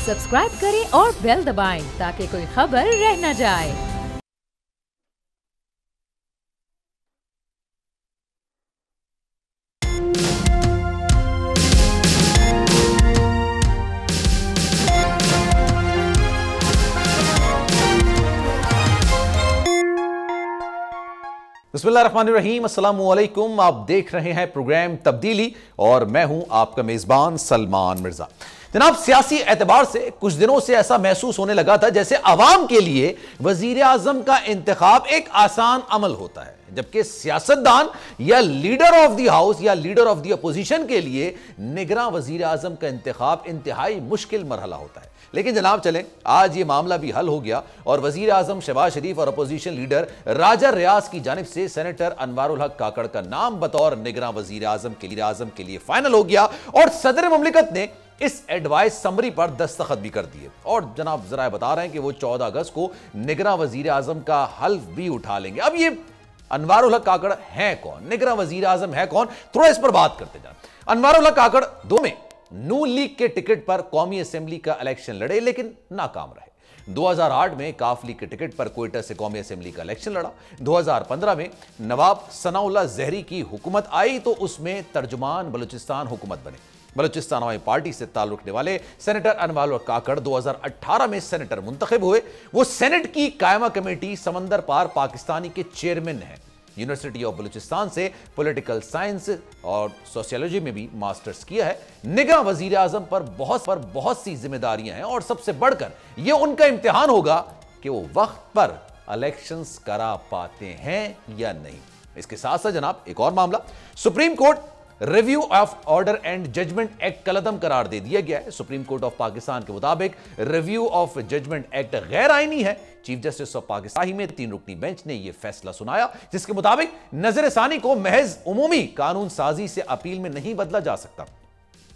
Subscribe करें और bell दबाएं ताकि कोई खबर रह न जाए। बिस्मिल्लाहिर्रहमानिर्रहीम, अस्सलाम वालेकुम। आप देख रहे हैं प्रोग्राम तब्दीली और मैं हूं आपका मेजबान सलमान मिर्जा। जनाब, सियासी एतबार से कुछ दिनों से ऐसा महसूस होने लगा था जैसे अवाम के लिए वजीर आजम का इंतखाब एक आसान अमल होता है, जबकि सियासतदान या लीडर ऑफ द हाउस या लीडर ऑफ द अपोजिशन के लिए निगरां वजीर आजम का इंतखाब इंतहाई मुश्किल मरहला होता है। लेकिन जनाब चलें, आज ये मामला भी हल हो गया और वजीर आजम शहबाज शरीफ और अपोजिशन लीडर राजा रियाज की जानिब से सेनेटर अनवारुल हक काकड़ का नाम बतौर निगरां वजीर आजम के लिए फाइनल हो गया और सदर मुमलिकत ने इस एडवाइस समरी पर दस्तखत भी कर दिए। और जनाब जरा बता रहे हैं कि वो 14 अगस्त को निगरां वजीर आजम का हल्फ भी उठा लेंगे। अब ये अनवारुल हक काकड़ हैं कौन, निगरां वजीर आजम है कौन, थोड़ा इस पर बात करते जाए। अनवारुल हक काकड़ दो में नून लीग के टिकट पर कौमी असेंबली का इलेक्शन लड़े लेकिन नाकाम रहे। 2008 में काफ लीग के टिकट पर क्वेटा से कौमी असेंबली का इलेक्शन लड़ा। 2015 में नवाब सनाउल्लाह जहरी की हुकूमत आई तो उसमें तर्जुमान बलूचिस्तान हुकूमत बने। बलूचिस्तान अवामी पार्टी से ताल्लुक रखने वाले सेनेटर अनवारुल हक काकड़ 2018 में सेनेटर मुंतखब हुए। वो सेनेट की कायमा कमेटी समंदर पार पाकिस्तानी के चेयरमैन हैं। यूनिवर्सिटी ऑफ बलूचिस्तान से पॉलिटिकल साइंस और सोशियोलॉजी में भी मास्टर्स किया है। निगरां वजीर आजम पर बहुत सी जिम्मेदारियां हैं और सबसे बढ़कर यह उनका इम्तिहान होगा कि वो वक्त पर इलेक्शंस करा पाते हैं या नहीं। इसके साथ साथ जनाब एक और मामला, Supreme Court review of order and judgment act कलअदम करार दे दिया गया है। सुप्रीम कोर्ट ऑफ पाकिस्तान के मुताबिक रिव्यू ऑफ जजमेंट एक्ट गैर आईनी है। चीफ जस्टिस ऑफ पाकिस्तान में 3 रुकनी बेंच ने यह फैसला सुनाया, जिसके मुताबिक नजरसानी को महज उमूमी कानून साजी से अपील में नहीं बदला जा सकता।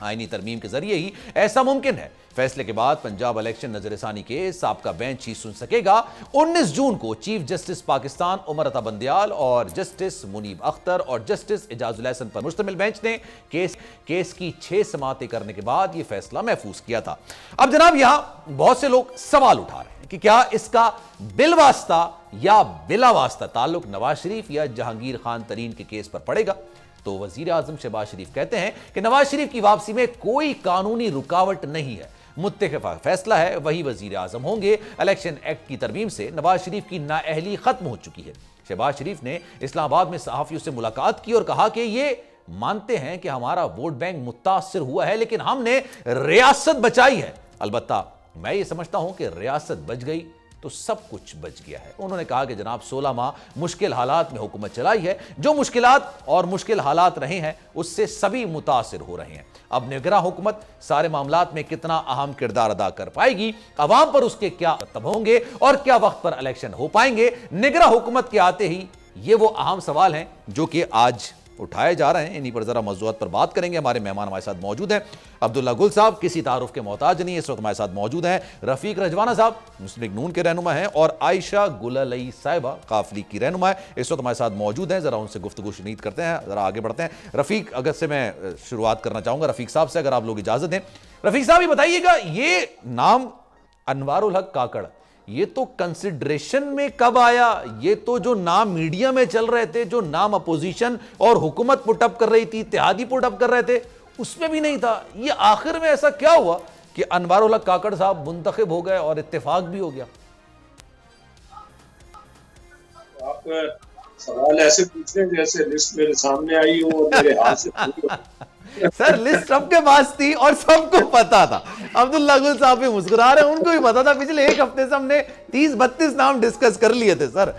आईनी तरमीम के जरिए ही ऐसा मुमकिन है। फैसले के बाद पंजाब इलेक्शन नजरसानी के साबका बेंच ही सुन सकेगा। 19 जून को चीफ जस्टिस पाकिस्तान उमर अता बंदियाल और जस्टिस मुनीब अख्तर और जस्टिस इजाजुल एहसन पर मुश्तमिल बेंच ने केस की 6 समातें करने के बाद यह फैसला महफूज किया था। अब जनाब यहां बहुत से लोग सवाल उठा रहे हैं कि क्या इसका बिलवास्ता या बिला वास्ता ताल्लुक नवाज शरीफ या जहांगीर खान तरीन के केस पर पड़ेगा। तो वजीर आजम शहबाज शरीफ कहते हैं कि नवाज शरीफ की वापसी में कोई कानूनी रुकावट नहीं है, मुत्तफिका फैसला है, वही वजीर आजम होंगे। इलेक्शन एक्ट की तरमीम से नवाज शरीफ की नाअहली खत्म हो चुकी है। शहबाज शरीफ ने इस्लामाबाद में सहाफियों से मुलाकात की और कहा कि ये मानते हैं कि हमारा वोट बैंक मुतासिर हुआ है लेकिन हमने रियासत बचाई है। अलबत्ता मैं ये समझता हूं कि रियासत बच गई तो सब कुछ बच गया है। उन्होंने कहा कि जनाब 16 माह मुश्किल हालात में हुकूमत चलाई है, जो मुश्किलात और मुश्किल हालात रहे हैं उससे सभी मुतासिर हो रहे हैं। अब निगरां हुकूमत सारे मामलात में कितना अहम किरदार अदा कर पाएगी, अवाम पर उसके क्या असर होंगे और क्या वक्त पर इलेक्शन हो पाएंगे, निगरां हुकूमत के आते ही ये वो अहम सवाल हैं जो कि आज उठाए जा रहे हैं। इन्हीं पर जरा मौजूद पर बात करेंगे। हमारे मेहमान हमारे साथ मौजूद हैं। अब्दुल्ला गुल साहब किसी तारुफ के मोहताज नहीं, इस वक्त हमारे साथ मौजूद हैं। रफीक रजवाना साहब मुस्लिम लीग नून के रहनुमा हैं और आयशा गुललई साहिबा काफ लीग की रहनुमा है, इस वक्त हमारे साथ मौजूद हैं। जरा उनसे गुफ्तगू शुनीद करते हैं, जरा आगे बढ़ते हैं। रफीक, अगर से मैं शुरुआत करना चाहूंगा रफीक साहब से, अगर आप लोग इजाजत दें। रफीक साहब ये बताइएगा, ये नाम अनवारुल हक काकड़ ये तो कंसिडरेशन में कब आया? ये तो जो नाम मीडिया में चल रहे थे, जो नाम अपोजिशन और हुकूमत पुटअप कर रही थी, इत्तेहादी पुटअप कर रहे थे, उसमें भी नहीं था। ये आखिर में ऐसा क्या हुआ कि अनवारुल हक काकड़ साहब मुंतखब हो गए और इत्तेफाक भी हो गया? आप सवाल ऐसे पूछ रहे हैं जैसे लिस्ट मेरे सामने आई हो और मेरे हाथ से सर लिस्ट सबके पास थी और सबको पता था। अब्दुल्ला गुल साहब भी मुस्कुरा रहे हैं, उनको भी पता था। पिछले एक हफ्ते से हमने 30-32 नाम डिस्कस कर लिए थे सर।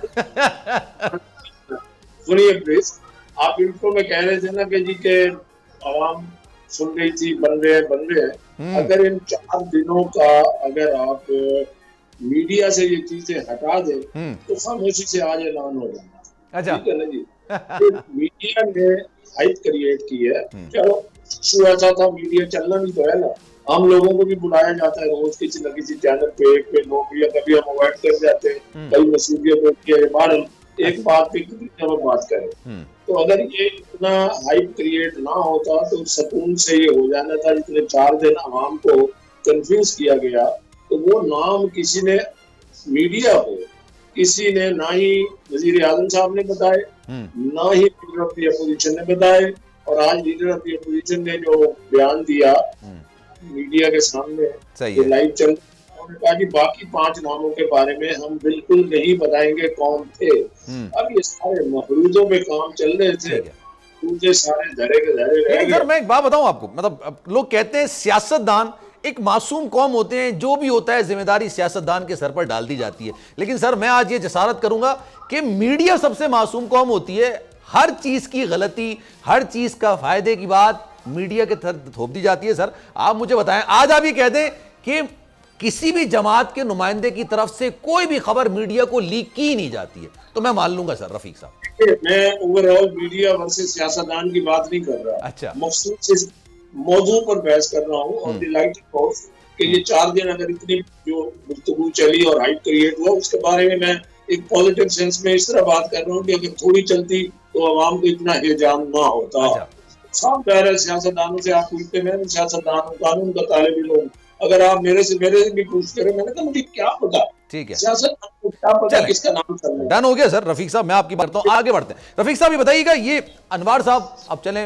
सुनिए प्लीज, आप इनको में कह रहे थे ना कि जी के आवाम सुन रही थी, बन रहे हैं। अगर इन 4 दिनों का अगर आप मीडिया से ये चीजें हटा दें तो खामोशी से आज ऐलान हो जाना। अच्छा, ठीक है ना जी। मीडिया ने हाइप क्रिएट की है, चलो इशू ऐसा था, मीडिया चलना भी तो है ना। हम लोगों को भी बुलाया जाता है रोज किसी न किसी चैनल पे, एक पे लोग, या कभी हम अवॉइड कर जाते हैं, कई मसूलियत होती है। बार एक बात पे कितनी हम बात करें, तो अगर ये इतना हाइप क्रिएट ना होता तो सुकून से ये हो जाना था। जितने 4 दिन आवाम को कंफ्यूज किया गया, तो वो नाम किसी ने मीडिया को, किसी ने ना ही वजीर आजम साहब ने बताए, ना ही लीडर ऑफ द अपोजिशन ने बताए, और आज लीडर ऑफ द अपोजिशन ने जो बयान दिया मीडिया के सामने जो लाइव चल, उन्होंने कहा कि बाकी 5 नामों के बारे में हम बिल्कुल नहीं बताएंगे कौन थे। अब ये सारे मफरूजों में काम चल रहे थे, मुझे सारे धरे के धरे रह गए। सर मैं एक बात बताऊं आपको, मतलब लोग कहते हैं सियासतदान एक मासूम कौम होते हैं, जो भी होता है जिम्मेदारी सियासतदान के सर पर डाल दी जाती है, लेकिन सर मैं आज ये जसारत करूंगा कि मीडिया सबसे मासूम कौम होती है। हर चीज की गलती, हर चीज का फायदे की बात मीडिया के तरफ थोप दी जाती है। सर आप मुझे बताएं, आज आप ये कह दें कि किसी भी जमात के नुमाइंदे की तरफ से कोई भी खबर मीडिया को लीक की नहीं जाती है, तो मैं मान लूंगा सर रफीक साहब। मैं ओवरऑल मीडिया वर्सेस सियासतदान की बात नहीं कर रहा, अच्छा, मखसूस इस मौजू पर बहस कर रहा हूँ। और डिलाइटेड कोर्स कि ये 4 दिन अगर इतनी जो गुफ्तगू चली और हाइप क्रिएट हुआ, उसके बारे में मैं एक पॉजिटिव सेंस में इस तरह बात कर रहा हूँ कि अगर थोड़ी चलती तो अवाम को इतना हिजाम ना होता। साफ ज़ाहिर है सियासतदानों से आप पूछते, मैं सियासतदान हूँ, कानून का तालिब इल्म हूँ, अगर आप मेरे से भी पूछ करें, मैंने कहा मुझे क्या पता, ठीक है, सियासत को क्या पता किसका नाम चल रहा है। डन हो गया सर रफीक साहब, मैं आपकी बात करता हूं, आगे बढ़ते हैं। रफीक साहब ये बताइएगा, ये अनवार साहब अब चले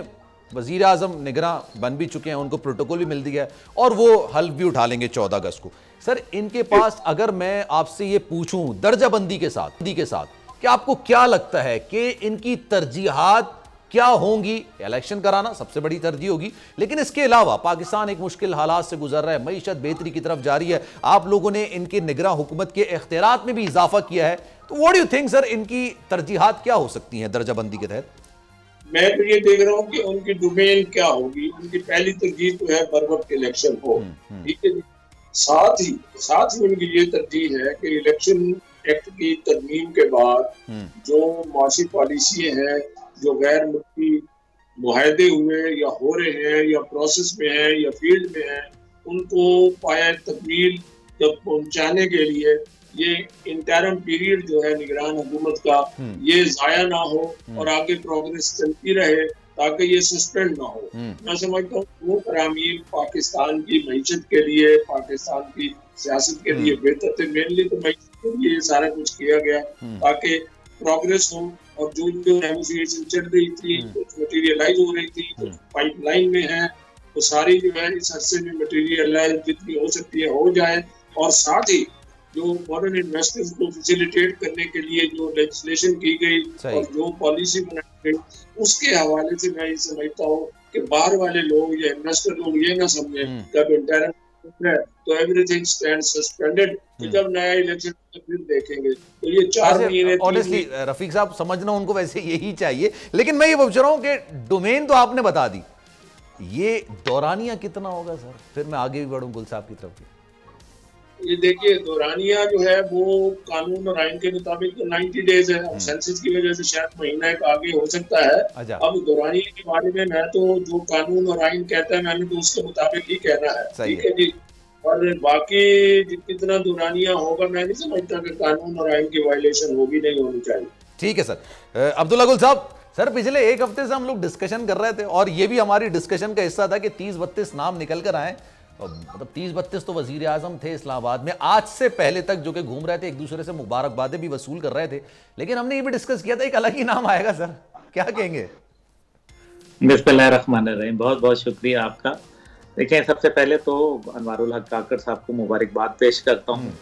वजीर आजम निगरान बन भी चुके हैं, उनको प्रोटोकॉल भी मिल दिया है और वो हल्फ भी उठा लेंगे 14 अगस्त को। सर इनके पास अगर मैं आपसे ये पूछूं दर्जाबंदी के साथ कि आपको क्या लगता है कि इनकी तरजीहात क्या होंगी? इलेक्शन कराना सबसे बड़ी तरजीह होगी, लेकिन इसके अलावा पाकिस्तान एक मुश्किल हालात से गुजर रहा है, मईशत बेहतरी की तरफ जा रही है, आप लोगों ने इनके निगरान हुकूमत के इख्तियारात में भी इजाफा किया है, तो what do you think sir इनकी तरजीहात क्या हो सकती हैं दर्जाबंदी के तहत? मैं तो ये देख रहा हूँ कि उनकी डोमेन क्या होगी। उनकी पहली तरजीह तो है बर वक्त इलेक्शन हो, ठीक है। साथ ही उनकी ये तरजीह है कि इलेक्शन एक्ट की तरमीम के बाद जो माशी पॉलिसी हैं, जो गैर मुल्की मुआहदे हुए या हो रहे हैं या प्रोसेस में हैं या फील्ड में हैं, उनको पाया तकमील तक पहुंचाने के लिए ये इंटरम पीरियड जो है निगरान हुकूमत का, ये जाया ना हो और आगे प्रोग्रेस चलती रहे, ताकि ये सस्पेंड ना हो। मैं समझता हूँ वो तरामील पाकिस्तान की मईशत के लिए, पाकिस्तान की सियासत के लिए बेहतर थे। मेनली तो मईशत के लिए ये सारा कुछ किया गया ताकि प्रोग्रेस हो, और जो नेगोशिएशन चल रही थी, कुछ मटेरियलाइज हो रही थी, कुछ पाइपलाइन में है, तो सारी जो है इस अरसे में मटेरियलाइज जितनी हो सकती है हो जाए। और साथ ही जो फॉरेन इन्वेस्टर्स को फैसिलिटेट करने के लिए जो लेजिस्लेशन की गई और जो पॉलिसी बनाई गई, उसके हवाले से मैं ये समझता हूँ कि बाहर वाले लोग या इन्वेस्टर लोग ये ना समझें जब इंटरम है तो एवरीथिंग स्टैंड सस्पेंडेड, तो जब नया इलेक्शन फिर देखेंगे। तो ये 4 महीने ऑनेस्टली रफीक साहब समझना उनको वैसे यही चाहिए, लेकिन मैं ये पूछ रहा हूँ कि डोमेन तो आपने बता दी, ये दौरानिया कितना होगा सर? फिर मैं आगे भी बढ़ूँ गुल साहब की तरफ। ये देखिए दौरानिया जो है वो कानून और आइन के मुताबिक तो 90 डेज है, अब सेंसस की वजह से शायद महीना एक आगे हो सकता है। अब दौरानिया के बारे में मैं तो जो कानून और आइन कहता है मैंने तो उसके मुताबिक ही कहना है, ठीक है जी। और बाकी जितना दौरानिया होगा मैं नहीं समझता कि कानून और आइन की वायलेशन होगी, नहीं होनी चाहिए। ठीक है सर। अब्दुल्ला गुल साहब, सर पिछले एक हफ्ते से हम लोग डिस्कशन कर रहे थे और ये भी हमारी डिस्कशन का हिस्सा था कि 30-32 नाम निकल कर आए, मतलब 30-32 तो वजीर आजम थे इस्लामाबाद में आज से पहले तक, जो कि घूम रहे थे, एक दूसरे से मुबारकबादें भी वसूल कर रहे थे, लेकिन हमने ये भी डिस्कस किया था एक अलग ही नाम आएगा सर, क्या कहेंगे? बिस्मिल्लाहिर्रहमानिर्रहीम, बहुत बहुत शुक्रिया आपका। देखिए सबसे पहले तो अनवारुल हक काकड़ साहब को मुबारकबाद पेश करता हूँ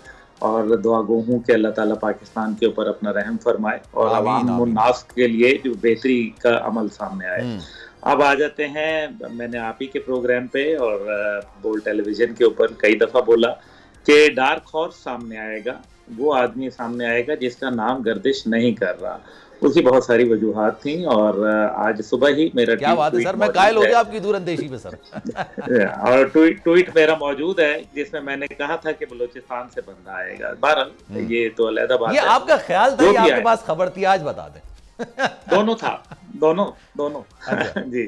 और दुआ गो हूँ कि अल्लाह ताला पाकिस्तान के ऊपर अपना रहम फरमाए और अवाम मुन्नास के लिए जो बेहतरी का अमल सामने आए। अब आ जाते हैं, मैंने आप ही के प्रोग्राम पे और बोल्ड टेलीविजन के ऊपर कई दफ़ा बोला कि डार्क हॉर्स सामने आएगा, वो आदमी सामने आएगा जिसका नाम गर्दिश नहीं कर रहा। उसकी बहुत सारी वजूहात थी और आज सुबह ही मेरा क्या बात है सर, मैं कायल हो गया आपकी दूरअंदेशी पे सर। और ट्वीट मेरा मौजूद है जिसमें मैंने कहा था कि बलूचिस्तान से बंदा आएगा। बहरहाल ये तो अलग बात है, ये आपका ख्याल था, आपके पास खबर थी, आज बता दें। दोनों था, दोनों जी।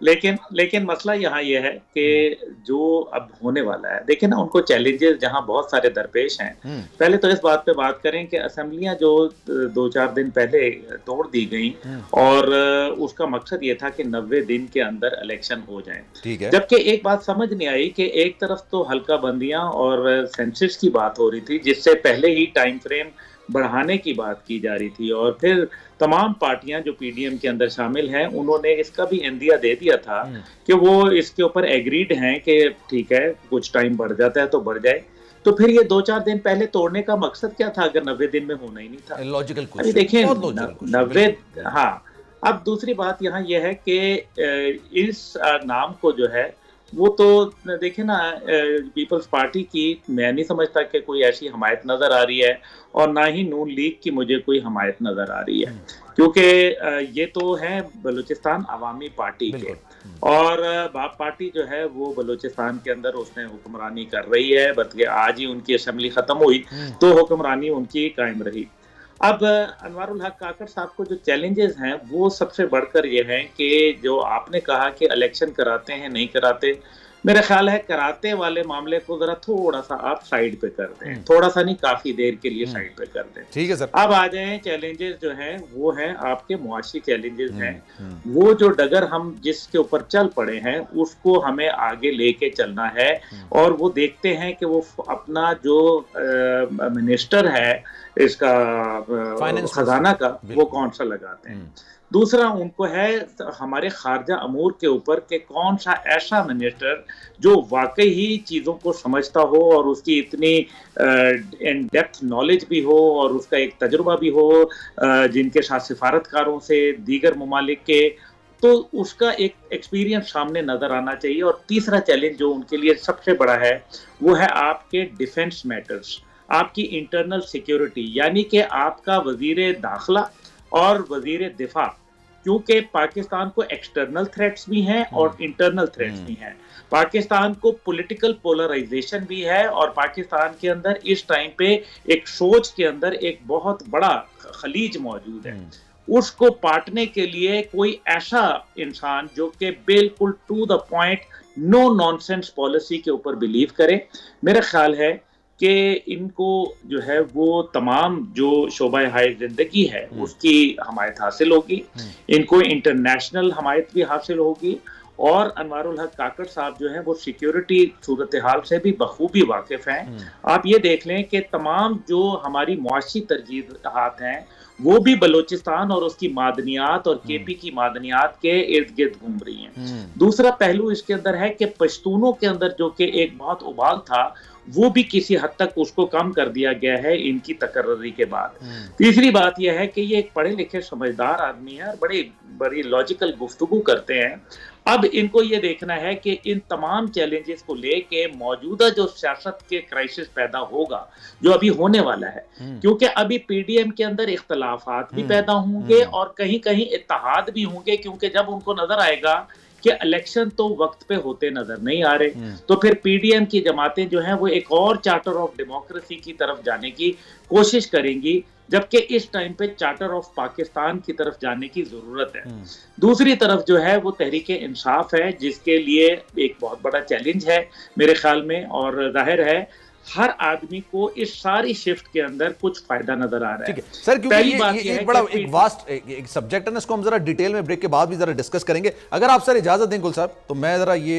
लेकिन मसला यहाँ ये है कि जो अब होने वाला है, देखिए ना, उनको चैलेंजेस जहाँ बहुत सारे दरपेश हैं। पहले तो इस बात पे बात करें कि असेंबलियां जो 2-4 दिन पहले तोड़ दी गई, और उसका मकसद ये था कि 90 दिन के अंदर इलेक्शन हो जाए। जबकि एक बात समझ नहीं आई कि एक तरफ तो हल्का बंदियां और सेंसस की बात हो रही थी, जिससे पहले ही टाइम फ्रेम बढ़ाने की बात की जा रही थी, और फिर तमाम पार्टियां जो पीडीएम के अंदर शामिल हैं उन्होंने इसका भी इंदिया दे दिया था कि वो इसके ऊपर एग्रीड हैं कि ठीक है, कुछ टाइम बढ़ जाता है तो बढ़ जाए। तो फिर ये 2-4 दिन पहले तोड़ने का मकसद क्या था अगर 90 दिन में होना ही नहीं था? लॉजिकल अभी देखिए 90। हाँ, अब दूसरी बात यहाँ यह है कि इस नाम को जो है वो तो देखे ना, पीपल्स पार्टी की मैं नहीं समझता कि कोई ऐसी हमायत नजर आ रही है, और ना ही नून लीग की मुझे कोई हमायत नजर आ रही है, क्योंकि ये तो है बलूचिस्तान अवामी पार्टी के, और बाप पार्टी जो है वो बलूचिस्तान के अंदर उसने हुक्मरानी कर रही है, बल्कि आज ही उनकी असेंबली खत्म हुई तो हुक्मरानी उनकी कायम रही। अब अनवारुल हक काकड़ साहब को जो चैलेंजेस हैं वो सबसे बढ़कर ये हैं कि जो आपने कहा कि इलेक्शन कराते हैं नहीं कराते, मेरा ख्याल है कराते वाले मामले को जरा थोड़ा सा आप साइड पे कर दें, थोड़ा सा नहीं, काफी देर के लिए साइड पे कर दें। ठीक है सर। अब आ जाए चैलेंजेस जो हैं वो हैं आपके मुआशी चैलेंजेस हैं। वो जो डगर हम जिसके ऊपर चल पड़े हैं उसको हमें आगे लेके चलना है, और वो देखते हैं कि वो अपना जो मिनिस्टर है इसका खजाना का वो कौन सा लगाते हैं। दूसरा उनको है हमारे खारजा अमूर के ऊपर कि कौन सा ऐसा मिनिस्टर जो वाकई ही चीज़ों को समझता हो और उसकी इतनी इन डेप्थ नॉलेज भी हो और उसका एक तजुर्बा भी हो, जिनके साथ सिफारतकारों से दीगर ममालिक के, तो उसका एक एक्सपीरियंस सामने नजर आना चाहिए। और तीसरा चैलेंज जो उनके लिए सबसे बड़ा है वो है आपके डिफेंस मैटर्स, आपकी इंटरनल सिक्योरिटी, यानी कि आपका वजीर दाखिला और वजीर दिफा, क्योंकि पाकिस्तान को एक्सटर्नल थ्रेट्स भी हैं और इंटरनल थ्रेट्स भी हैं। पाकिस्तान को पॉलिटिकल पोलराइजेशन भी है, और पाकिस्तान के अंदर इस टाइम पे एक सोच के अंदर एक बहुत बड़ा खलीज मौजूद है। उसको पाटने के लिए कोई ऐसा इंसान जो कि बिल्कुल to the point, no nonsense policy के ऊपर बिलीव करे, मेरा ख्याल है कि इनको जो है वो तमाम जो शोबा हाय जिंदगी है उसकी हमायत हासिल होगी, इनको इंटरनेशनल हमायत भी हासिल होगी, और अनवारुल हक काकड़ साहब जो हैं वो सिक्योरिटी सूरत हाल से भी बखूबी वाकिफ हैं। आप ये देख लें कि तमाम जो हमारी मुआशी तरजीहात हैं वो भी बलूचिस्तान और उसकी मादनियात और केपी की मादनियात के इर्द गिर्द घूम रही हैं। दूसरा पहलू इसके अंदर है कि पश्तूनों के अंदर जो कि एक बहुत उबाल था वो भी किसी हद तक उसको कम कर दिया गया है इनकी तकर्री के बाद। तीसरी बात यह है कि ये एक पढ़े लिखे समझदार आदमी है और बड़ी बड़ी लॉजिकल गुफ्तगू करते हैं। अब इनको ये देखना है कि इन तमाम चैलेंजेस को लेके मौजूदा जो सियासत के क्राइसिस पैदा होगा, जो अभी होने वाला है, क्योंकि अभी पीडीएम के अंदर इख्तलाफात भी पैदा होंगे और कहीं कहीं इत्तेहाद भी होंगे, क्योंकि जब उनको नजर आएगा कि इलेक्शन तो वक्त पे होते नजर नहीं आ रहे, तो फिर पीडीएम की जमातें जो हैं वो एक और चार्टर ऑफ डेमोक्रेसी की तरफ जाने की कोशिश करेंगी, जबकि इस टाइम पे चार्टर ऑफ पाकिस्तान की तरफ जाने की जरूरत है। दूसरी तरफ जो है वो तहरीक इंसाफ है, जिसके लिए एक बहुत बड़ा चैलेंज है मेरे ख्याल में, और जाहिर है हर आदमी को इस सारी शिफ्ट के अंदर कुछ फायदा नजर आ रहा है। सर, क्योंकि ये एक बड़ा एक वास्ट एक सब्जेक्ट है ना, इसको हम जरा डिटेल में ब्रेक के बाद भी जरा डिस्कस करेंगे। अगर आप सर इजाजत दें गुल साहब, तो मैं जरा ये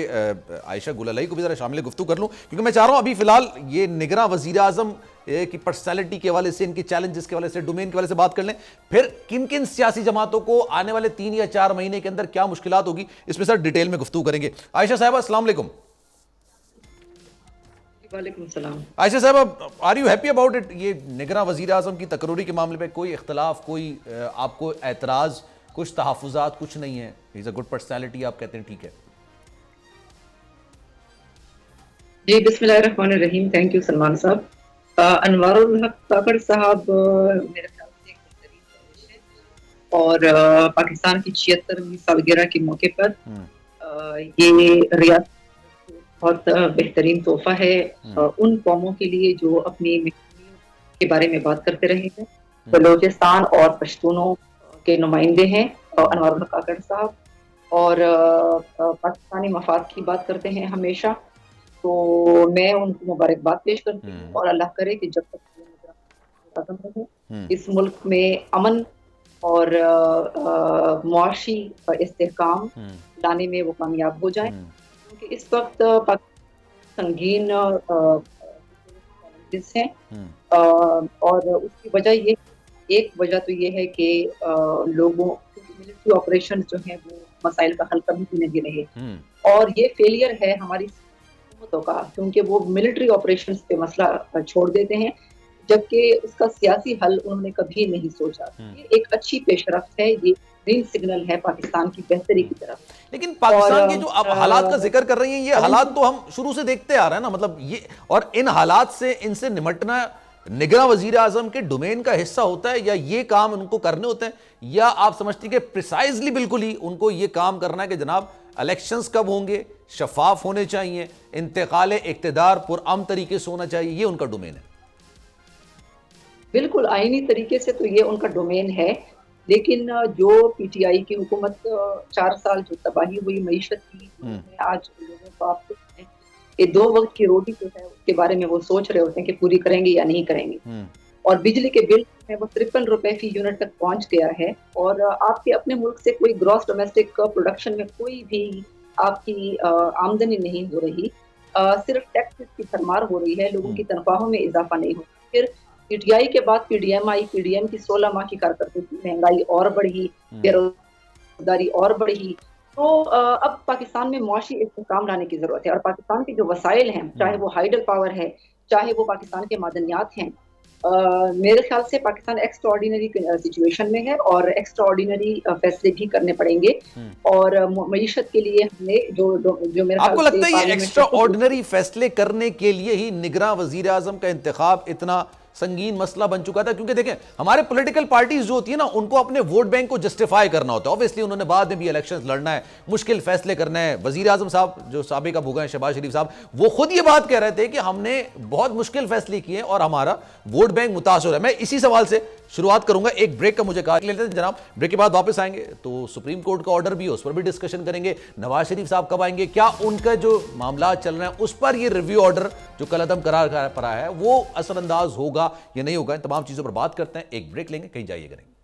आयशा गुललाई को भी जरा शामिल गुफ्तगू कर लूं, क्योंकि मैं चाह रहा हूं अभी फिलहाल ये निगरां वजीर आजम की पर्सनैलिटी के हवाले से, इनकी चैलेंजेस के हवाले से, डोमेन के हवाले से बात कर लें, फिर किन किन सियासी जमातों को आने वाले 3 या 4 महीने के अंदर क्या मुश्किलात होगी, इसमें सर डिटेल में गुफ्तगू करेंगे। आयशा साहब अस्सलाम वालेकुम। आयशा साहब, are you happy about it? ये निगरां वजीर आजम की तकरीर के मामले में कोई इख्तलाफ, कोई आपको एतराज, कुछ तहफ़्फ़ुज़ात कुछ नहीं है? He is a good personality, आप कहते हैं ठीक है? जी बिस्मिल्लाहिर्रहमानिर्रहीम। थैंक यू सलमान साहब। अनवारुल हक काकड़ साहब मेरे ख्याल से एक बेहतरीन रवैश है, और पाकिस्तान की 76वीं सालगिरह के मौके पर ये रियासत बहुत बेहतरीन तोहफा है उन कौमों के लिए जो अपनी के बारे में बात करते रहे हैं। बलूचिस्तान और पश्तूनों के नुमाइंदे हैं अनवारुल हक काकड़ साहब, और पाकिस्तानी मफाद की बात करते हैं हमेशा, तो मैं उनको मुबारकबाद पेश करती हूँ और अल्लाह करे कि जब तक रहे इस मुल्क में अमन और मुआशी इस्तेहकाम लाने में वो कामयाब हो जाए, क्योंकि इस वक्त संगीन चैलेंजेस हैं और उसकी वजह ये, एक वजह तो ये है कि लोगों मिलिट्री ऑपरेशन जो है वो मसाइल का हल कभी भी नहीं रहे, और ये फेलियर है हमारी हुकूमतों का, क्योंकि वो मिलिट्री ऑपरेशंस पे मसला छोड़ देते हैं जबकि उसका सियासी हल उन्होंने कभी नहीं सोचा। ये एक अच्छी पेशरफ्त है, ये ग्रीन सिग्नल है पाकिस्तान की बेहतरी की तरफ। लेकिन पाकिस्तान के जो आप हालात का जिक्र कर रही हैं, ये हालात तो हम शुरू से देखते आ रहे हैं ना, मतलब ये, और इन हालात से इनसे निपटना निगरां वजीर आजम के डोमेन का हिस्सा होता है, या ये काम उनको करने होते हैं, या आप समझती कि प्रिसाइजली बिल्कुल ही उनको ये काम करना है कि जनाब इलेक्शंस कब होंगे, शफाफ होने चाहिए, इंतकाल इक्तदार पुरअमन तरीके से होना चाहिए, ये उनका डोमेन है? बिल्कुल आईनी तरीके से तो ये उनका डोमेन है, लेकिन जो पीटीआई की हुकूमत 4 साल जो तबाही हुई मईशत की, आज लोगों को आप ये 2 वक्त की रोटी जो है उसके बारे में वो सोच रहे होते हैं कि पूरी करेंगे या नहीं करेंगे, और बिजली के बिल में वो 53 रुपए फी यूनिट तक पहुंच गया है, और आपके अपने मुल्क से कोई ग्रॉस डोमेस्टिक प्रोडक्शन में कोई भी आपकी आमदनी नहीं हो रही, सिर्फ टैक्सेस की भरमार हो रही है, लोगों की तनख्वाहों में इजाफा नहीं हो रहा। फिर पीटीआई के बाद पीडीएम आई, पीडीएम की 16 माह की कारकर्दगी, महंगाई और बढ़ी, बेरोजगारी और बढ़ी, तो अब पाकिस्तान में मुआशी इस्तेहकाम लाने की जरूरत है, और पाकिस्तान के जो वसाइल हैं, चाहे वो हाइडल पावर है, चाहे वो पाकिस्तान के मादनियात हैं, मेरे ख्याल से पाकिस्तान एक्स्ट्राऑर्डिनरी सिचुएशन में है और एक्स्ट्राऑर्डिनरी फैसले भी करने पड़ेंगे, और मईशत के लिए हमने जो मेरे आपको लगता है ये एक्स्ट्राऑर्डिनरी फैसले करने के लिए ही निगरां वजीर आजम का इंतखाब इतना संगीन मसला बन चुका था? क्योंकि देखें हमारे पॉलिटिकल पार्टीज जो होती है ना, उनको अपने वोट बैंक को जस्टिफाई करना होता है। ऑब्वियसली उन्होंने बाद में भी इलेक्शंस लड़ना है, मुश्किल फैसले करना है। वजीर आजम साहब जो साबिका भूगा हैं, शहबाज शरीफ साहब, वो खुद ये बात कह रहे थे कि हमने बहुत मुश्किल फैसले किए और हमारा वोट बैंक मुतासर है। मैं इसी सवाल से शुरुआत करूंगा, एक ब्रेक का मुझे कहा लेते हैं जनाब, ब्रेक के बाद वापस आएंगे तो सुप्रीम कोर्ट का ऑर्डर भी है, उस पर भी डिस्कशन करेंगे। नवाज शरीफ साहब कब आएंगे, क्या उनका जो मामला चल रहे हैं उस पर ये रिव्यू ऑर्डर जो कल अदम करार पड़ा है वो असरअंदाज होगा या नहीं होगा, इन तमाम चीजों पर बात करते हैं। एक ब्रेक लेंगे, कहीं जाइएगा नहीं।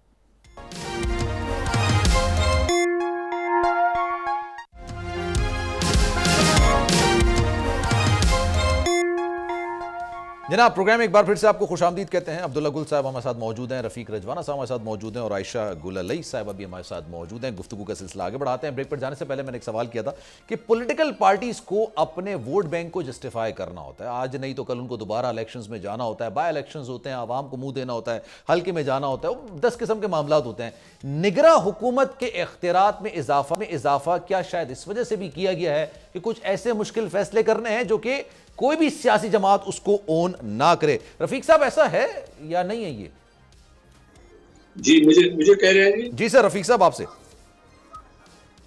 जनाब प्रोग्राम में एक बार फिर से आपको खुशामदीद कहते हैं। अब्दुल्ला गुल साहब हमारे साथ मौजूद हैं, रफीक रजवाना साहब हमारे साथ मौजूद हैं और आयशा गुलअली साहब अभी हमारे साथ मौजूद हैं। गुफ्तगू का सिलसिला आगे बढ़ाते हैं। ब्रेक पर जाने से पहले मैंने एक सवाल किया था कि पॉलिटिकल पार्टीज को अपने वोट बैंक को जस्टिफाई करना होता है, आज नहीं तो कल उनको दोबारा इलेक्शंस में जाना होता है, बाय इलेक्शंस होते हैं, आवाम को मुंह देना होता है, हल्के में जाना होता है, 10 किस्म के मामला होते हैं। निगरां हुकूमत के इख्तियारात में इजाफा क्या शायद इस वजह से भी किया गया है कि कुछ ऐसे मुश्किल फैसले करने हैं जो कि कोई भी सियासी जमात उसको ओन ना करे? रफीक साहब ऐसा है या नहीं है ये? जी मुझे कह रहे हैं जी सर, रफीक साहब आपसे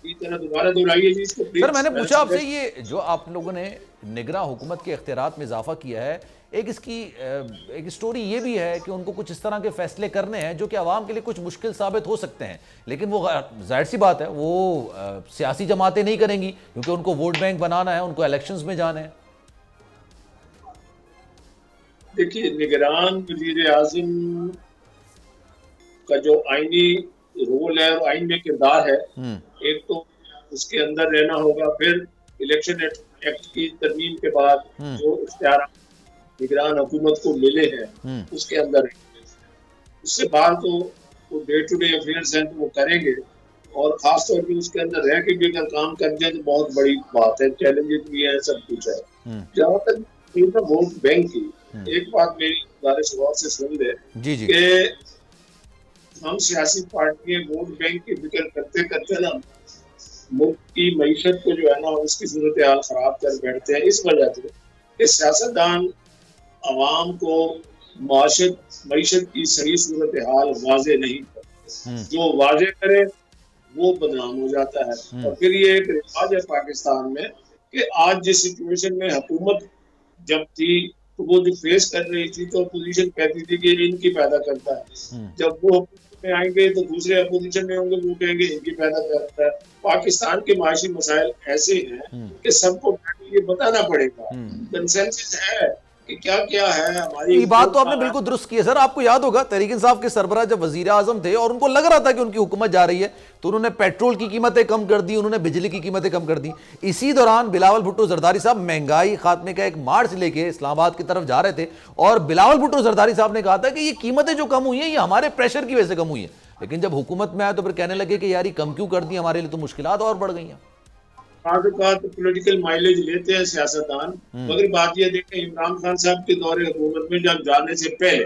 दोबारा दोहराइए जी इसको प्लीज। सर मैंने पूछा आपसे, ये जो आप लोगों ने निगरां हुकूमत के इख्तियारात में इजाफा किया है, एक इसकी एक स्टोरी ये भी है कि उनको कुछ इस तरह के फैसले करने हैं जो कि आवाम के लिए कुछ मुश्किल साबित हो सकते हैं, लेकिन वो जाहिर सी बात है वो सियासी जमातें नहीं करेंगी क्योंकि उनको वोट बैंक बनाना है, उनको इलेक्शंस में जाना है। देखिए, निगरान वजीर आजम का जो आईनी रोल है और आइन में किरदार है, एक तो उसके अंदर रहना होगा, फिर इलेक्शन एक्ट की तरमीम के बाद जो इख्तियार निगरान हुकूमत को मिले हैं उसके अंदर, उससे बाहर तो वो डे टू डे अफेयर्स हैं तो वो करेंगे, और खास तौर पर उसके अंदर रह के भी अगर काम कर जाए तो बहुत बड़ी बात है, चैलेंजेस भी है, सब कुछ है। जहाँ तक वोट बैंक की, एक बात मेरी गुजारिश गौर से सुन ले कि हम सियासी पार्टियां वोट बैंक की फिक्र करते करते ना मुल्क की मईशत को जो है ना उसकी सूरत हाल खराब कर बैठते हैं, इस वजह से कि सियासतदान अवाम को मईशत की सही सूरत हाल वाजे नहीं करते, जो वाजे करे वो बदनाम हो जाता है। और फिर ये एक रिवाज है पाकिस्तान में कि आज जिस सिचुएशन में हुकूमत जब थी तो वो जो फेस कर रही थी तो अपोजिशन कहती थी कि इनकी पैदा करता है, जब वो में आएंगे तो दूसरे अपोजिशन में होंगे, वो कहेंगे इनकी पैदा करता है। पाकिस्तान के माशी मसाइल ऐसे हैं कि सबको ये बताना पड़ेगा, कंसेंसस है कि क्या क्या है हमारी। ये बात तो आपने बिल्कुल दुरुस्त की है सर। आपको याद होगा तहरीक इंसाफ के सरबराह जब वजीर आजम थे और उनको लग रहा था कि उनकी हुकूमत जा रही है, तो उन्होंने पेट्रोल की कीमतें कम कर दी, उन्होंने बिजली की कीमतें कम कर दी। इसी दौरान बिलावल भुट्टो जरदारी साहब महंगाई खात्मे का एक मार्च लेके इस्लामाबाद की तरफ जा रहे थे और बिलावल भुट्टो जरदारी साहब ने कहा था कि ये कीमतें जो कम हुई हैं ये हमारे प्रेशर की वजह से कम हुई है। लेकिन जब हुकूमत में आए तो फिर कहने लगे कि यार ये कम क्यों कर दी, हमारे लिए तो मुश्किलात और बढ़ गई हैं। पॉलिटिकल माइलेज लेते हैं सियासतदान, मगर बात यह देखें इमरान खान साहब के दौरे हुकूमत में जब जाने से पहले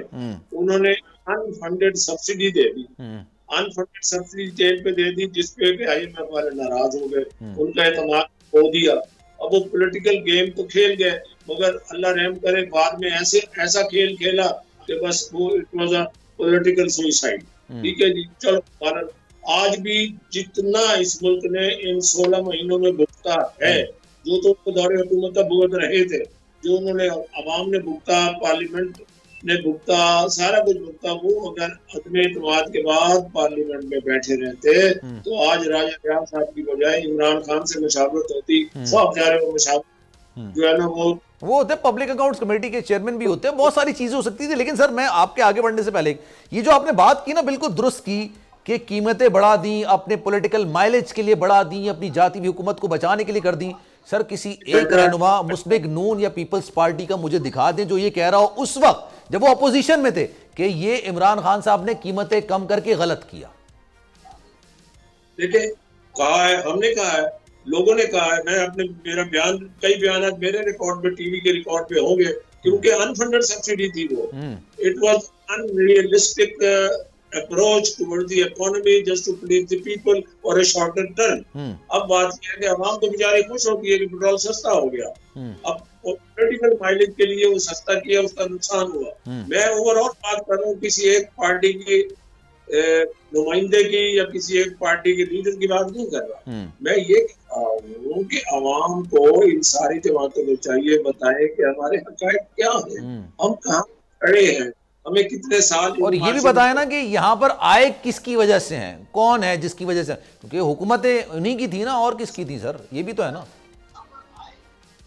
उन्होंने अनफंडेड सब्सिडी दे दी, अनफंडेड सब्सिडी जेल पे दे दी, जिसपे IMF वाले नाराज हो गए, उनका एतमाद खो दिया। अब वो पॉलिटिकल गेम तो खेल गए, मगर अल्लाह रहम करे बाद में ऐसा खेल खेला कि बस वो it was a political suicide. ठीक है जी, चलो आज भी जितना इस मुल्क ने इन 16 महीनों में भुगता है, जो तो दौरे हुकूमत भुगत रहे थे, जो उन्होंने अवाम ने भुगता, पार्लियामेंट ने भुगता, सारा कुछ भुगता, वो अगर अदम एतमाद के बाद पार्लियामेंट में बैठे रहते तो आज राजा रियाज साहब की बजाय इमरान खान से मुशावरत होती। सब जा रहे मुशावरत जो है ना वो होते पब्लिक अकाउंट्स कमेटी के चेयरमैन भी होते हैं, बहुत सारी चीजें हो सकती थी। लेकिन सर मैं आपके आगे बढ़ने से पहले ये जो आपने बात की ना बिल्कुल दुरुस्त की कि कीमतें बढ़ा दी, अपने पॉलिटिकल माइलेज के लिए बढ़ा दी, अपनी जाती हुई हुकूमत को बचाने के लिए कर दी। सर किसी एक रहनुमा मुस्लिम नून या पीपल्स पार्टी का मुझे दिखा दें जो ये कह रहा हो उस वक्त जब वो अपोजिशन में थे कि ये इमरान खान साहब ने कीमतें कम करके गलत किया। देखिए कहा है, हमने कहा है, लोगों ने कहा है, मैं अपने मेरा बयान कई बयान मेरे रिकॉर्ड पे टीवी के रिकॉर्ड पे होंगे, क्योंकि अनफंडेड सब्सिडी थी वो। It was unrealistic approach towards the economy just to please the people for a shorter term। अब बात यह है कि आवाम तो बेचारी खुश होती है कि पेट्रोल सस्ता हो गया। अब पॉलिटिकल माइलेज के लिए वो सस्ता किया, उसका नुकसान हुआ। मैं ओवरऑल बात कर रहा हूँ, किसी एक पार्टी की नुमाइंदे की या किसी एक पार्टी के लीडर की बात नहीं कर रहा। मैं ये कह रहा हूँ कि आवाम को इन सारी जमातों को चाहिए बताए कि हमारे हक़ाइक़ क्या है, हम कहाँ खड़े हैं, हमें कितने साल, और ये भी बताया ना कि यहाँ पर आए किसकी वजह से हैं, कौन है जिसकी वजह से, क्योंकि हुकूमतें उन्हीं की थी ना, और किसकी थी सर, ये भी तो है ना।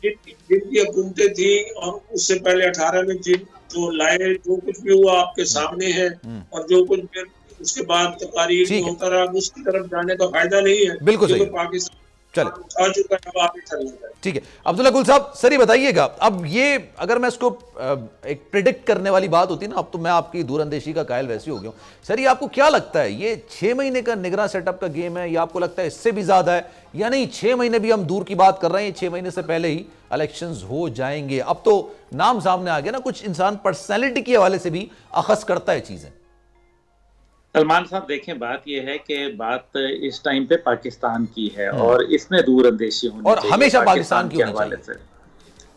जिनकी हुकूमतें थी और उससे पहले 18 में जो लाए, जो कुछ भी हुआ आपके सामने है, और जो कुछ फिर उसके बाद तकारीर होता रहा, उसकी तरफ जाने का फायदा नहीं है। बिल्कुल सही, पाकिस्तान चले ठीक है। अब्दुल्ला गुल साहब सर ये बताइएगा, अब ये अगर मैं इसको एक प्रिडिक्ट करने वाली बात होती ना, अब तो मैं आपकी दूरअंदेशी का कायल वैसे हो गया हूं सर, ये आपको क्या लगता है ये 6 महीने का निगरान सेटअप का गेम है, या आपको लगता है इससे भी ज्यादा है, या नहीं 6 महीने भी हम दूर की बात कर रहे हैं, 6 महीने से पहले ही इलेक्शंस हो जाएंगे? अब तो नाम सामने आ गया ना, कुछ इंसान पर्सनैलिटी के हवाले से भी अखज़ करता है चीजें। सलमान साहब देखें, बात यह है कि बात इस टाइम पे पाकिस्तान की है और इसमें दूरअंदेशी होनी और हमेशा पाकिस्तान के हवाले से।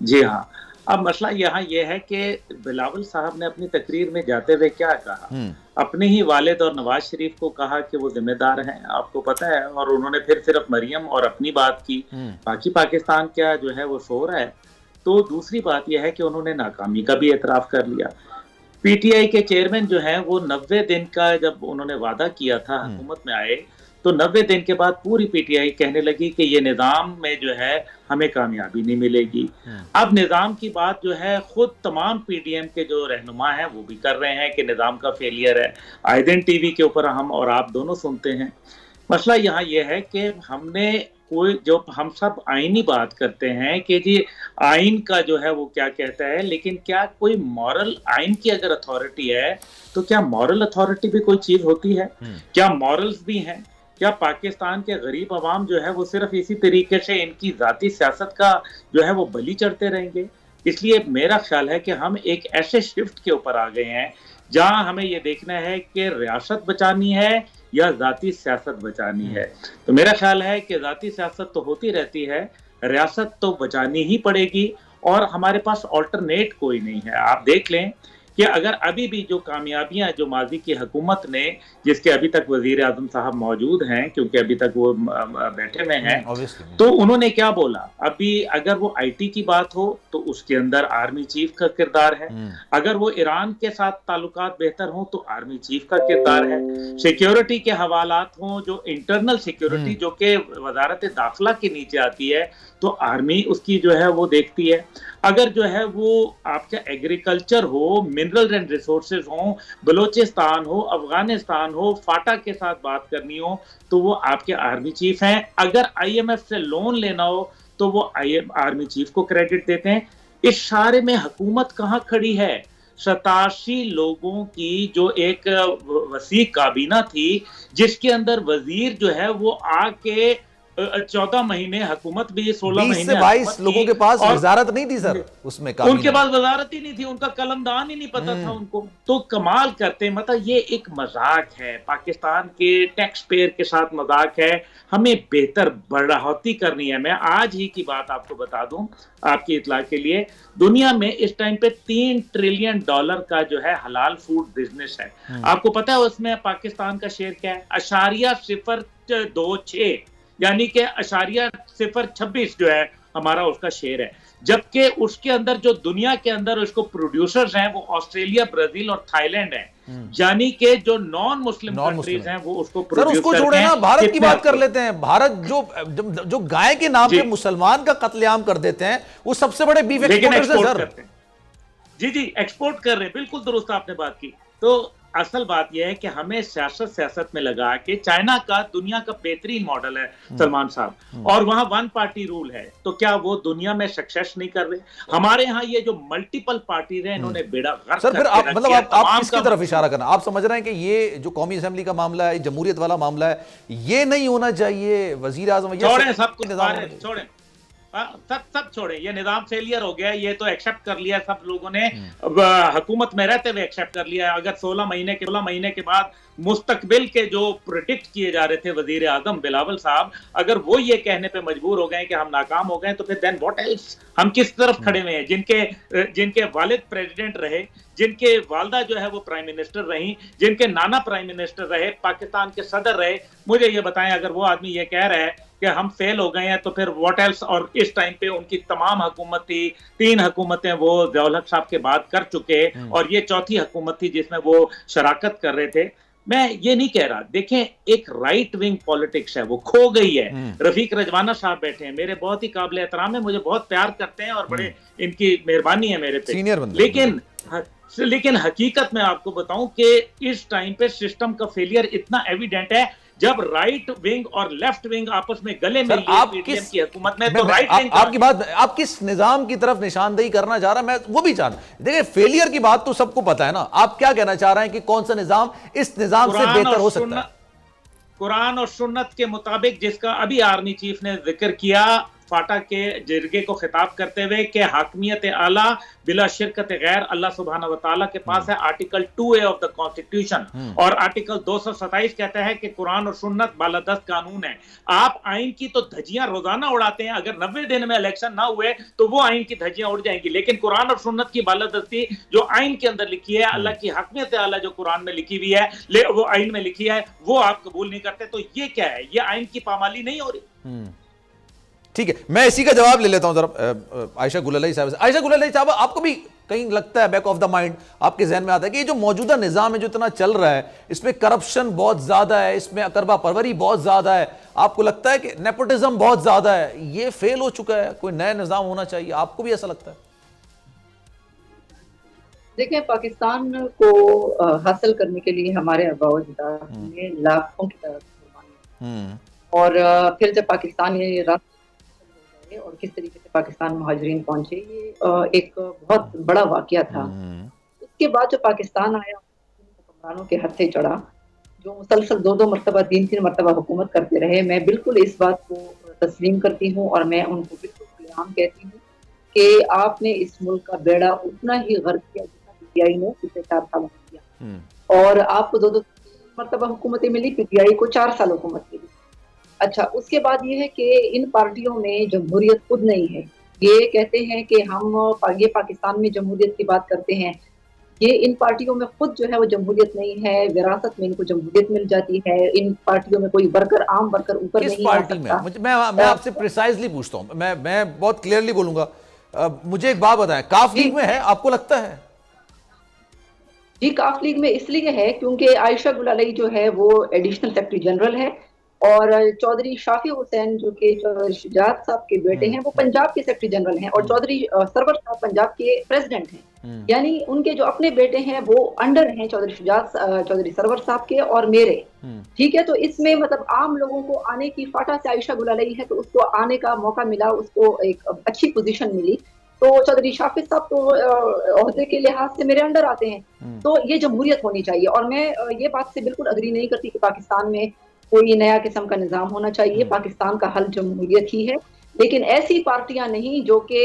जी हाँ, अब मसला यहाँ यह है कि बिलावल साहब ने अपनी तकरीर में जाते हुए क्या कहा, अपने ही वालिद और नवाज शरीफ को कहा कि वो जिम्मेदार हैं, आपको पता है, और उन्होंने फिर सिर्फ मरियम और अपनी बात की, बाकी पाकिस्तान क्या जो है वो सो रहा है। तो दूसरी बात यह है कि उन्होंने नाकामी का भी एतराफ कर लिया। पीटीआई के चेयरमैन जो हैं वो 90 दिन का जब उन्होंने वादा किया था हुकूमत में आए, तो 90 दिन के बाद पूरी पीटीआई कहने लगी कि ये निज़ाम में जो है हमें कामयाबी नहीं मिलेगी। अब निज़ाम की बात जो है खुद तमाम पीडीएम के जो रहनुमा हैं वो भी कर रहे हैं कि निज़ाम का फेलियर है। आए दिन टीवी के ऊपर हम और आप दोनों सुनते हैं। मसला यहाँ यह है कि हमने कोई जो हम सब आईनी बात करते हैं कि जी आइन का जो है वो क्या कहता है, लेकिन क्या कोई मॉरल, आइन की अगर अथॉरिटी है तो क्या मॉरल अथॉरिटी भी कोई चीज होती है? क्या मॉरल्स भी हैं? क्या पाकिस्तान के गरीब अवाम जो है वो सिर्फ इसी तरीके से इनकी जाती सियासत का जो है वो बलि चढ़ते रहेंगे? इसलिए मेरा ख्याल है कि हम एक ऐसे शिफ्ट के ऊपर आ गए हैं जहां हमें ये देखना है कि रियासत बचानी है या जाती सियासत बचानी है। तो मेरा ख्याल है कि जाती सियासत तो होती रहती है, रियासत तो बचानी ही पड़ेगी, और हमारे पास ऑल्टरनेट कोई नहीं है। आप देख लें कि अगर अभी भी जो कामयाबियां जो माजी की हुकूमत ने, जिसके अभी तक वजीर आजम साहब मौजूद हैं क्योंकि अभी तक वो बैठे हुए हैं, तो उन्होंने क्या बोला, अभी अगर वो आईटी की बात हो तो उसके अंदर आर्मी चीफ का किरदार है, अगर वो ईरान के साथ ताल्लुकात बेहतर हो तो आर्मी चीफ का किरदार है, सिक्योरिटी के हवालात हों, जो इंटरनल सिक्योरिटी जो कि वजारत दाखिला के नीचे आती है, तो आर्मी उसकी जो है वो देखती है। अगर जो है वो आपका एग्रीकल्चर हो, मिनरल एंड रिसोर्सेज हो, बलोचिस्तान हो, अफगानिस्तान हो, फाटा के साथ बात करनी हो तो वो आपके आर्मी चीफ हैं। अगर आईएमएफ से लोन लेना हो तो वो आर्मी चीफ को क्रेडिट देते हैं। इस सारे में हुकूमत कहाँ खड़ी है? 87 लोगों की जो एक वसी काबीना थी, जिसके अंदर वजीर जो है वो आके 14 महीने हुकूमत भी, 16 महीने से 22 लोगों के पास वजारत नहीं थी सर, उसमें उनके पास वजारत ही नहीं थी, उनका कलमदान ही नहीं पता था उनको। तो कमाल करते, मतलब ये एक मजाक है, पाकिस्तान के टैक्स पेयर के साथ मजाक है। हमें बेहतर बढ़ोतरी करनी है। मैं आज ही की बात आपको बता दूं आपकी इत्ला के लिए, दुनिया में इस टाइम पे $3 ट्रिलियन का जो है हलाल फूड बिजनेस है। आपको पता है उसमें पाकिस्तान का शेयर क्या है? 0.026, यानी कि 0.026 जो है हमारा उसका शेयर है। जबकि उसके अंदर जो दुनिया के अंदर उसको प्रोड्यूसर्स हैं वो ऑस्ट्रेलिया, ब्राजील और थाईलैंड हैं, यानी कि जो नॉन मुस्लिम कंट्रीज हैं वो उसको प्रोड्यूस करते हैं। छोड़े ना, भारत की बात कर लेते हैं। भारत जो गाय के नाम पे मुसलमान का कत्लेआम कर देते हैं, वो सबसे बड़े बीफ एक्सपोर्टर्स हैं। जी एक्सपोर्ट कर रहे हैं, बिल्कुल दुरुस्त आपने बात की। तो असल बात यह है कि हमें सियासत में लगा के, चाइना का दुनिया का बेहतरीन मॉडल है सलमान साहब, और वहां वन पार्टी रूल है, तो क्या वो दुनिया में सक्सेस नहीं कर रहे? हमारे यहाँ ये जो मल्टीपल पार्टी है, इन्होंने बेड़ा गर्क सर, फिर आप मतलब आप किसकी तरफ इशारा करना? आप समझ रहे हैं कि ये जो कौमी असेंबली का मामला है, जमहूरियत वाला मामला है, ये नहीं होना चाहिए? वजीर आजम छोड़े, सब कुछ छोड़े, सब छोड़े, ये निजाम फेलियर हो गया, ये तो एक्सेप्ट कर लिया सब लोगों ने, हुकूमत में रहते हुए एक्सेप्ट कर लिया। अगर 16 महीने के बाद मुस्तकबिल के जो प्रेडिक्ट किए जा रहे थे वजीर आजम बिलावल साहब, अगर वो ये कहने पे मजबूर हो गए कि हम नाकाम हो गए, तो फिर देन व्हाट एल्स? हम किस तरफ खड़े हुए हैं? जिनके वालिद प्रेसिडेंट रहे, जिनके वालदा जो है वो प्राइम मिनिस्टर रही, जिनके नाना प्राइम मिनिस्टर रहे, पाकिस्तान के सदर रहे, मुझे ये बताएं, अगर वो आदमी ये कह रहा है कि हम फेल हो गए हैं, तो फिर व्हाट एल्स? और इस टाइम पे उनकी तमाम हुकूमत थी, 3 हुकूमतें वो ज़िया-उल हक साहब के बाद कर चुके, और ये चौथी हुकूमत थी जिसमें वो शराकत कर रहे थे। मैं ये नहीं कह रहा, देखें एक राइट विंग पॉलिटिक्स है, वो खो गई है। रफीक रजवाना साहब बैठे हैं, मेरे बहुत ही काबिल एहतराम है, मुझे बहुत प्यार करते हैं और बड़े इनकी मेहरबानी है मेरे पे, लेकिन हकीकत में आपको बताऊं कि इस टाइम पे सिस्टम का फेलियर इतना एविडेंट है। जब राइट विंग और लेफ्ट विंग आपस में गले मिल गए पीटीएम की हुकूमत में, तो राइट विंग आपकी बात, आप किस निजाम की तरफ निशानदेही करना चाह रहा है, मैं वो भी चाह रहा हूं। देखिए, फेलियर की बात तो सबको पता है ना, आप क्या कहना चाह रहे हैं कि कौन सा निजाम इस निजाम से बेहतर हो सकता है? कुरान और सुन्नत के मुताबिक, जिसका अभी आर्मी चीफ ने जिक्र किया फाटा के जिरगे को खिताब करते हुए कि हाकमियत आला बिला शिरकत गैर अल्लाह सुब्हानहू व तआला के पास है, article 2A of the constitution, और आर्टिकल 227 कहता है कि कुरान और सुन्नत बालादस्त कानून है। आप आइन की तो धज्जियां रोजाना उड़ाते हैं, अगर 90 दिन में इलेक्शन ना हुए तो वो आइन की धज्जियां उड़ जाएंगी, लेकिन कुरान और सुन्नत की बालादस्ती जो आइन के अंदर लिखी है, अल्लाह की हाकमियत आला जो कुरान में लिखी हुई है, वो आइन में लिखी है, वो आप कबूल नहीं करते। तो ये क्या है? ये आइन की पामाली नहीं हो रही? ठीक है, मैं इसी का जवाब ले लेता हूं जरा आयशा गुललई साहब से। आयशा गुललई साहब, आपको भी कहीं लगता है, बैक ऑफ द माइंड आपके जहन में आता है कि ये जो मौजूदा निजाम है जो इतना चल रहा है, इसमें करप्शन बहुत ज्यादा है, इसमें अकरबा परवरी बहुत ज्यादा है, आपको लगता है कि नेपोटिज्म बहुत ज्यादा है, ये फेल हो चुका है, कोई नया निजाम होना चाहिए? आपको भी ऐसा लगता है? देखिए, पाकिस्तान को हासिल करने के लिए हमारे आबा-ओ-अजदाद ने लाखों की कुर्बानी, और फिर जब पाकिस्तान ये रास्ते और किस तरीके से पाकिस्तान मुहाजिरीन पहुंचे, ये एक बहुत बड़ा वाकया था। उसके बाद जो पाकिस्तान आया, हुक्मरानों के हत्थे चढ़ा, जो मुसलसल 2-2 मरतबा 3-3 मरतबा हुकूमत करते रहे। मैं बिल्कुल इस बात को तस्लीम करती हूँ और मैं उनको बिल्कुल खुलेआम कहती हूँ कि आपने इस मुल्क का बेड़ा उतना ही गर्क किया जितना पीटीआई ने पिछले 4 सालों में किया, और आपको 2-2 मरतबा हुकूमतें मिली, पीटीआई को 4 साल हुकूमत मिली। अच्छा, उसके बाद ये है कि इन पार्टियों में जमहूरियत खुद नहीं है। ये कहते हैं कि हम ये पाकिस्तान में जमहूरियत की बात करते हैं, ये इन पार्टियों में खुद जो है वो जमहूरियत नहीं है, विरासत में इनको जमहूरियत मिल जाती है। इन पार्टियों में कोई वर्कर, आम वर्कर ऊपर नहीं आ सकता। मैं आपसे प्रिसाइजली पूछता हूँ, मैं बहुत क्लियरली बोलूंगा। मुझे एक बात बताएं, काफ लीग में है आपको लगता है? जी, काफ लीग में इसलिए है क्योंकि आयशा गुल अलई जो है वो एडिशनल सेक्रेटरी जनरल है और चौधरी शाफी हुसैन जो कि चौधरी शुजात साहब के बेटे हैं वो पंजाब के सेक्रेटरी जनरल हैं और चौधरी सरवर साहब पंजाब के प्रेसिडेंट हैं। यानी उनके जो अपने बेटे हैं वो अंडर हैं चौधरी सरवर साहब के और मेरे। ठीक है, तो इसमें मतलब आम लोगों को आने की, फाटा से आयशा गुल अलई है तो उसको आने का मौका मिला, उसको एक अच्छी पोजीशन मिली। तो चौधरी शाफी साहब तो ओहदे के लिहाज से मेरे अंडर आते हैं। तो ये जमहूरियत होनी चाहिए और मैं ये बात से बिल्कुल अग्री नहीं करती कि पाकिस्तान में कोई नया किस्म का निजाम होना चाहिए। पाकिस्तान का हल जमहूरियत ही है, लेकिन ऐसी पार्टियां नहीं जो कि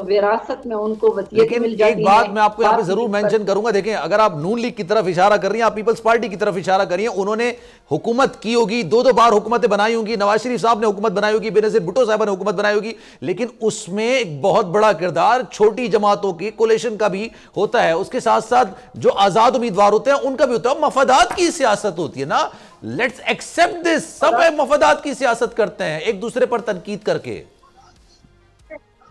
विरासत में उनको वसीयत मिल जाती है। एक बात मैं आपको यहाँ पे जरूर मेंशन करूंगा, देखें अगर आप नून लीग की तरफ इशारा कर रही हैं, आप पीपल्स पार्टी की तरफ इशारा कर रही हैं, उन्होंने हुकूमत की होगी, दो बार हुकूमतें बनाई होंगी, नवाज शरीफ साहब ने हुकूमत बनाई होगी, बेनजीर भुट्टो साहब ने हुकूमत बनाई होगी, लेकिन उसमें एक बहुत बड़ा किरदार छोटी जमातों के कोलेशन का भी होता है। उसके साथ साथ जो आजाद उम्मीदवार होते हैं उनका भी होता है। मफादात की सियासत होती है ना, लेट्स एक्सेप्ट दिस। सब मफादात की सियासत करते हैं एक दूसरे पर तनकीद करके।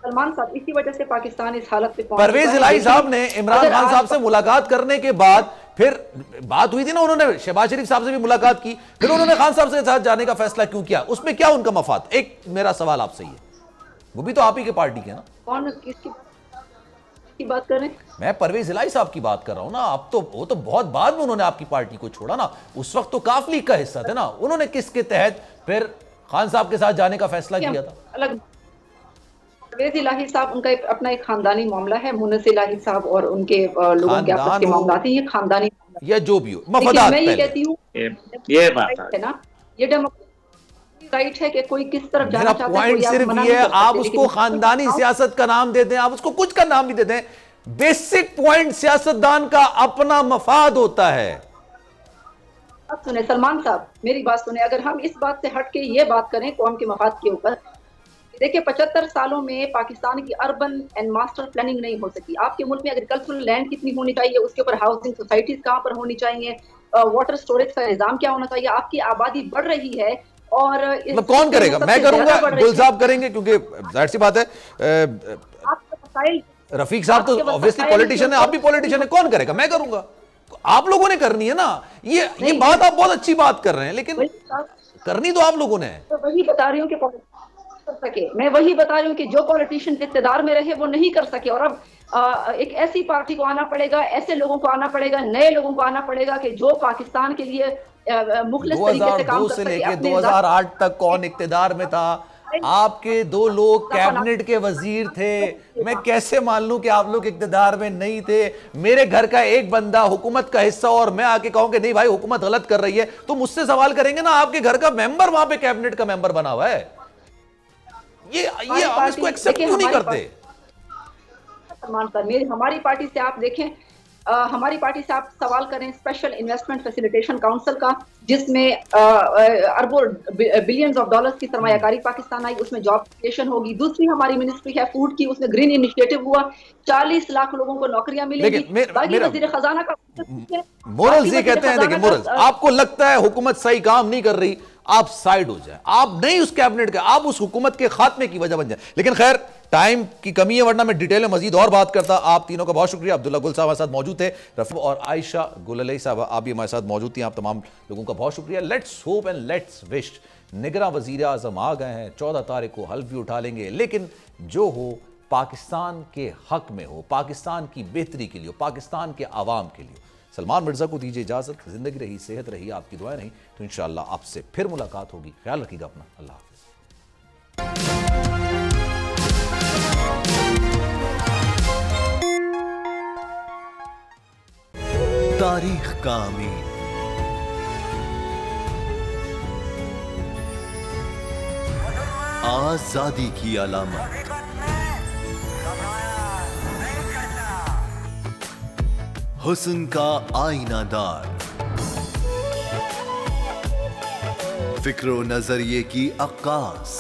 सलमान साहब, इसी वजह से पाकिस्तान इस हालत पे परवेज इलाही साहब ने इमरान खान साहब से मुलाकात करने के बाद फिर बात हुई थी ना, उन्होंने शहबाज शरीफ साहब से भी मुलाकात की, फिर उन्होंने खान साहब के साथ जाने का फैसला क्यों किया? उसमें क्या उनका मफाद? एक मेरा सवाल आपसे ये, वो भी तो आप ही के पार्टी के ना। कौन किसकी बात कर रहे हैं? मैं परवेज इलाही साहब की बात कर रहा हूं ना। आप तो वो तो बहुत बाद में उन्होंने आपकी पार्टी को छोड़ा ना, उस वक्त तो काफ लीग का हिस्सा थे ना। उन्होंने किसके तहत फिर खान साहब के साथ जाने का फैसला किया था? अलग परवेज इलाही साहब, उनका अपना एक खानदानी मामला है। मुनस इलाही साहब और उनके लोगों के आपस के मामला हैं, ये खानदानी या जो भी हो, मफादात। मैं ये कहती हूँ ये बात है ना, ये डेमोक्रेसी राइट है कि कोई किस तरफ जाना चाहता है। पॉइंट सिर्फ ये है, आप उसको खानदानी सियासत का नाम देते हैं, आप उसको कुछ का नाम भी देते हैं। बेसिक पॉइंट सियासतदान का अपना मफाद होता है। अब सुने सलमान साहब, मेरी बात सुने। अगर हम इस बात से हट के ये बात करें कौम के मफाद के ऊपर, देखिए 75 सालों में पाकिस्तान की अर्बन एंड मास्टर प्लानिंग नहीं हो सकी। आपके मुल्क में एग्रीकल्चरल लैंड कितनी होनी चाहिए, उसके ऊपर हाउसिंग सोसाइटीज कहाँ पर होनी चाहिए, वाटर स्टोरेज का निजाम क्या होना चाहिए। आपकी आबादी बढ़ रही है और मतलब कौन करेगा? मैं करूंगा, गुल साहब करेंगे, क्योंकि जाहिर सी बात है रफीक साहब तो ऑब्वियसली पॉलिटिशियन है, आप भी पॉलिटिशियन है, कौन करेगा? मैं करूंगा। आप लोगों ने करनी है ना। ये बात आप बहुत अच्छी बात कर रहे हैं, लेकिन करनी तो आप लोगों ने है। तो वही बता रही हूँ कि कर सके, मैं वही बता रही हूँ कि जो पॉलिटिशियन इक़्तिदार में रहे वो नहीं कर सके। और अब एक ऐसी पार्टी को आना पड़ेगा, ऐसे लोगों को आना पड़ेगा, नए लोगों को आना पड़ेगा कि जो पाकिस्तान के लिए मुखलिस तरीके से काम कर सके। 2002 से लेके 2008 तक कौन इक़्तिदार में था? आपके दो लोग कैबिनेट के वजीर थे। मैं कैसे मान लूं कि आप लोग इक़्तिदार में नहीं थे? मेरे घर का एक बंदा हुकूमत का हिस्सा और मैं आके कहूं कि नहीं भाई हुकूमत गलत कर रही है, तो मुझसे सवाल करेंगे ना। आपके घर का मेंबर वहां पे कैबिनेट का मेंबर बना हुआ है। ये आप इसको एक्सेप्ट क्यों नहीं करते? हमारी पार्टी से आप देखें, हमारी पार्टी से आप सवाल करें स्पेशल इन्वेस्टमेंट फैसिलिटेशन काउंसिल का, जिसमें अरबों बिलियंस ऑफ डॉलर्स की सरमायाकारी पाकिस्तान आई, उसमें जॉब क्रिएशन होगी। दूसरी हमारी मिनिस्ट्री है फूड की, उसमें ग्रीन इनिशिएटिव हुआ, 40 लाख लोगों को नौकरियां मिलेगी। बाकी वजीर खजाना का मोरल्स ये कहते हैं, देखिए मोरल्स, आपको लगता है हुकूमत सही काम नहीं कर रही, आप साइड हो जाए, आप नहीं उस कैबिनेट के, आप उस हुकूमत के खात्मे की वजह बन जाए। लेकिन खैर टाइम की कमी है, वरना मैं डिटेल में मजीद और बात करता। आप तीनों का बहुत शुक्रिया। अब्दुल्ला गुल साहब हमारे साथ मौजूद थे, रफीक और आयशा गुल अलई साहब आप भी हमारे साथ मौजूद थी। आप तमाम लोगों का बहुत शुक्रिया। Let's hope and let's wish, निगरां वजीर आजम आ गए हैं, 14 तारीख को हल्फ भी उठा लेंगे, लेकिन जो हो पाकिस्तान के हक में हो, पाकिस्तान की बेहतरी के लिए, पाकिस्तान के आवाम के लिए। सलमान मिर्जा को दीजिए इजाजत। जिंदगी रही, सेहत रही, आपकी दुआएं रही तो इंशाअल्लाह आपसे फिर मुलाकात होगी। ख्याल रखिएगा अपना। अल्लाह हाफिज। तारीख का अमीर, आजादी की अलामत, हुस्न का आईनादार, फिक्र व नजरिए की अक्कास,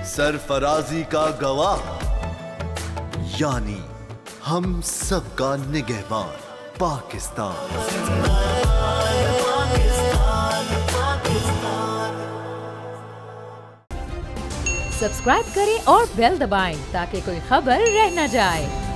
सरफराजी का गवाह, यानी हम सबका निगहबान पाकिस्तान। सब्सक्राइब करें और बेल दबाएं ताकि कोई खबर रह न जाए।